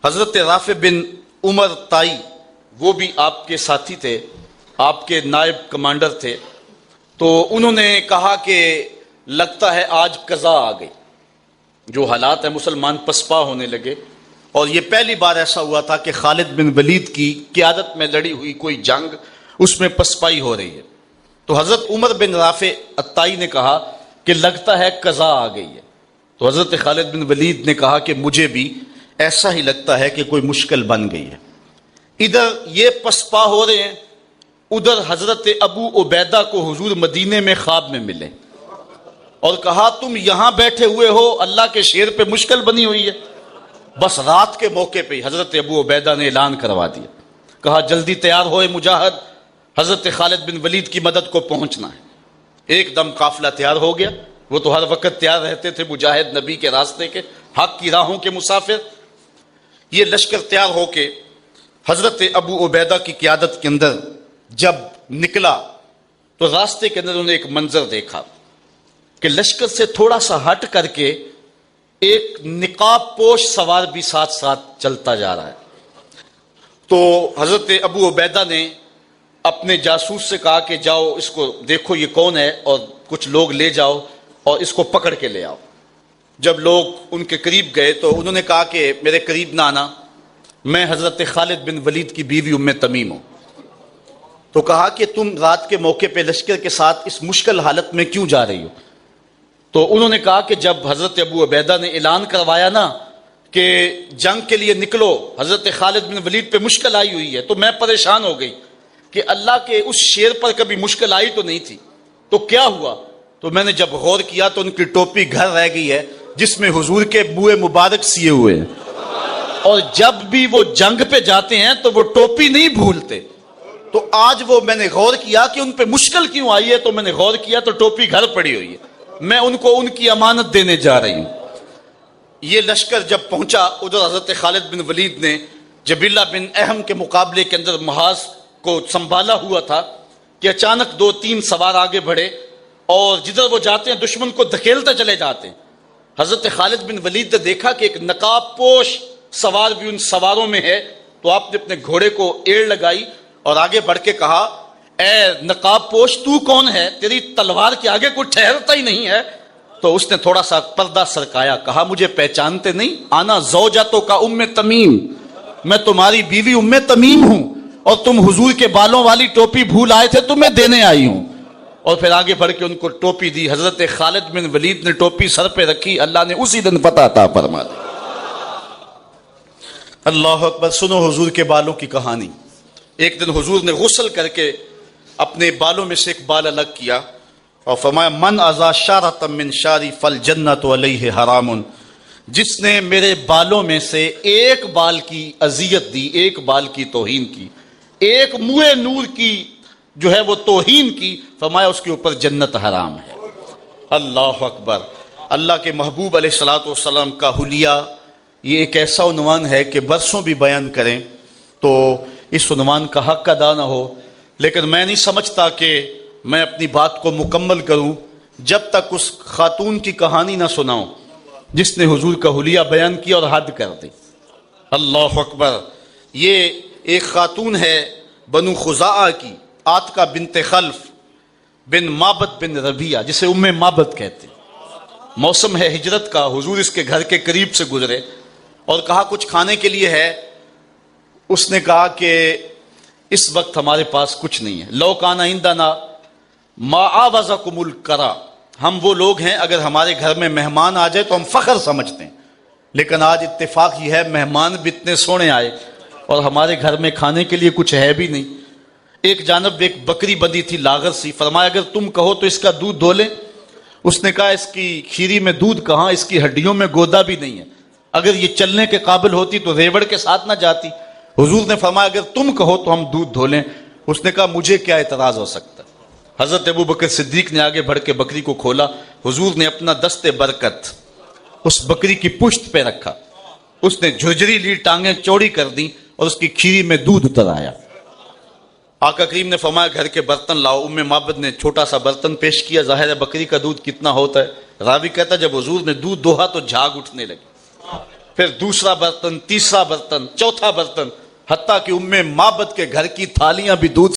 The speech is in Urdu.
حضرت رافع بن عمر تائی وہ بھی آپ کے ساتھی تھے، آپ کے نائب کمانڈر تھے. تو انہوں نے کہا کہ لگتا ہے آج قضا آ گئی، جو حالات ہیں مسلمان پسپا ہونے لگے. اور یہ پہلی بار ایسا ہوا تھا کہ خالد بن ولید کی قیادت میں لڑی ہوئی کوئی جنگ اس میں پسپائی ہو رہی ہے. تو حضرت عمر بن رافع الطائی نے کہا کہ لگتا ہے قضا آ گئی ہے. تو حضرت خالد بن ولید نے کہا کہ مجھے بھی ایسا ہی لگتا ہے کہ کوئی مشکل بن گئی ہے. ادھر یہ پسپا ہو رہے ہیں، ادھر حضرت ابو عبیدہ کو حضور مدینے میں خواب میں ملے اور کہا تم یہاں بیٹھے ہوئے ہو، اللہ کے شیر پہ مشکل بنی ہوئی ہے. بس رات کے موقع پہ حضرت ابو عبیدہ نے اعلان کروا دیا، کہا جلدی تیار ہوئے مجاہد، حضرت خالد بن ولید کی مدد کو پہنچنا ہے. ایک دم قافلہ تیار ہو گیا. وہ تو ہر وقت تیار رہتے تھے، مجاہد نبی کے راستے کے، حق کی راہوں کے مسافر. یہ لشکر تیار ہو کے حضرت ابو عبیدہ کی قیادت کے اندر جب نکلا تو راستے کے اندر انہوں نے ایک منظر دیکھا کہ لشکر سے تھوڑا سا ہٹ کر کے ایک نقاب پوش سوار بھی ساتھ ساتھ چلتا جا رہا ہے. تو حضرت ابو عبیدہ نے اپنے جاسوس سے کہا کہ جاؤ اس کو دیکھو یہ کون ہے، اور کچھ لوگ لے جاؤ اور اس کو پکڑ کے لے آؤ. جب لوگ ان کے قریب گئے تو انہوں نے کہا کہ میرے قریب نہ آنا، میں حضرت خالد بن ولید کی بیوی ام تمیم ہوں. تو کہا کہ تم رات کے موقع پہ لشکر کے ساتھ اس مشکل حالت میں کیوں جا رہی ہو؟ تو انہوں نے کہا کہ جب حضرت ابو عبیدہ نے اعلان کروایا نا کہ جنگ کے لیے نکلو، حضرت خالد بن ولید پہ مشکل آئی ہوئی ہے، تو میں پریشان ہو گئی کہ اللہ کے اس شیر پر کبھی مشکل آئی تو نہیں تھی، تو کیا ہوا؟ تو میں نے جب غور کیا تو ان کی ٹوپی گھر رہ گئی ہے جس میں حضور کے بوئے مبارک سیے ہوئے ہیں، اور جب بھی وہ جنگ پہ جاتے ہیں تو وہ ٹوپی نہیں بھولتے. تو آج وہ میں نے غور کیا کہ ان پہ مشکل کیوں آئی ہے، تو میں نے غور کیا تو ٹوپی گھر پڑی ہوئی ہے، میں ان کو ان کی امانت دینے جا رہی ہوں. یہ لشکر جب پہنچا ادھر حضرت خالد بن ولید نے جبیلہ بن اہم کے مقابلے کے اندر محاذ کو سنبھالا ہوا تھا کہ اچانک 2-3 سوار آگے بڑھے اور جدھر وہ جاتے ہیں دشمن کو دھکیلتے چلے جاتے ہیں. حضرت خالد بن ولید نے دیکھا کہ ایک نقاب پوش سوار بھی ان سواروں میں ہے، تو آپ نے اپنے گھوڑے کو ایڑ لگائی اور آگے بڑھ کے کہا اے نقاب پوش تو کون ہے، تیری تلوار کے آگے کوئی ٹھہرتا ہی نہیں ہے. تو اس نے تھوڑا سا پردہ سرکایا، کہا مجھے پہچانتے نہیں؟ آنا زوجتو کا ام تمیم، میں تمہاری بیوی ام تمیم ہوں، اور تم حضور کے بالوں والی ٹوپی بھول آئے تھے، تمہیں دینے آئی ہوں. اور پھر آگے بڑھ کے ان کو ٹوپی دی. حضرت خالد بن ولید نے ٹوپی سر پہ رکھی، اللہ نے اسی دن فتح عطا فرما دی. اللہ اکبر. سنو حضور کے بالوں کی کہانی. ایک دن حضور نے غسل کر کے اپنے بالوں میں سے ایک بال الگ کیا اور فرمایا من ازا شارۃ من شاری فالجنۃ علیہ حرام، جس نے میرے بالوں میں سے ایک بال کی اذیت دی، ایک بال کی توہین کی، ایک موئے نور کی جو ہے وہ توہین کی، فرمایا اس کے اوپر جنت حرام ہے. اللہ اکبر. اللہ کے محبوب علیہ الصلوۃ والسلام کا حلیہ یہ ایک ایسا عنوان ہے کہ برسوں بھی بیان کریں تو اس عنوان کا حق ادا نہ ہو، لیکن میں نہیں سمجھتا کہ میں اپنی بات کو مکمل کروں جب تک اس خاتون کی کہانی نہ سناؤں جس نے حضور کا حلیہ بیان کیا اور حد کر دی. اللہ اکبر. یہ ایک خاتون ہے بنو خزاعہ کی، آتکا بنت خلف بن مابد بن ربیعہ، جسے ام مابد کہتے. موسم ہے ہجرت کا، حضور اس کے گھر کے قریب سے گزرے اور کہا کچھ کھانے کے لیے ہے. اس نے کہا کہ اس وقت ہمارے پاس کچھ نہیں ہے. لو کان عندنا ما آوزکم الکرا، ہم وہ لوگ ہیں اگر ہمارے گھر میں مہمان آ جائے تو ہم فخر سمجھتے ہیں، لیکن آج اتفاق یہ ہے مہمان بھی اتنے سونے آئے اور ہمارے گھر میں کھانے کے لیے کچھ ہے بھی نہیں. ایک جانب ایک بکری بندھی تھی لاغر سی، فرمایا اگر تم کہو تو اس کا دودھ دھو لیں. اس نے کہا اس کی کھیری میں دودھ کہاں، اس کی ہڈیوں میں گودا بھی نہیں ہے، اگر یہ چلنے کے قابل ہوتی تو ریوڑ کے ساتھ نہ جاتی. حضور نے فرمایا اگر تم کہو تو ہم دودھ دھو لیں. اس نے کہا مجھے کیا اعتراض ہو سکتا. حضرت ابو بکر صدیق نے آگے بڑھ کے بکری کو کھولا، حضور نے اپنا دست برکت اس بکری کی پشت پہ رکھا، اس نے جھجری لی، ٹانگیں چوڑی کر دی اور اس کی کھیری میں دودھ اتر آیا. آقا کریم نے فرمایا گھر کے برتن لاؤ. ام مابد نے چھوٹا سا برتن پیش کیا. ظاہر ہے بکری کا دودھ کتنا ہوتا ہے. راوی کہتا ہے جب حضور نے دودھ دوہا تو جھاگ اٹھنے لگی. پھر دوسرا برتن، تیسرا برتن، چوتھا برتن، حتیٰ کہ ام معبد کے گھر کی تھالیاں بھی دودھ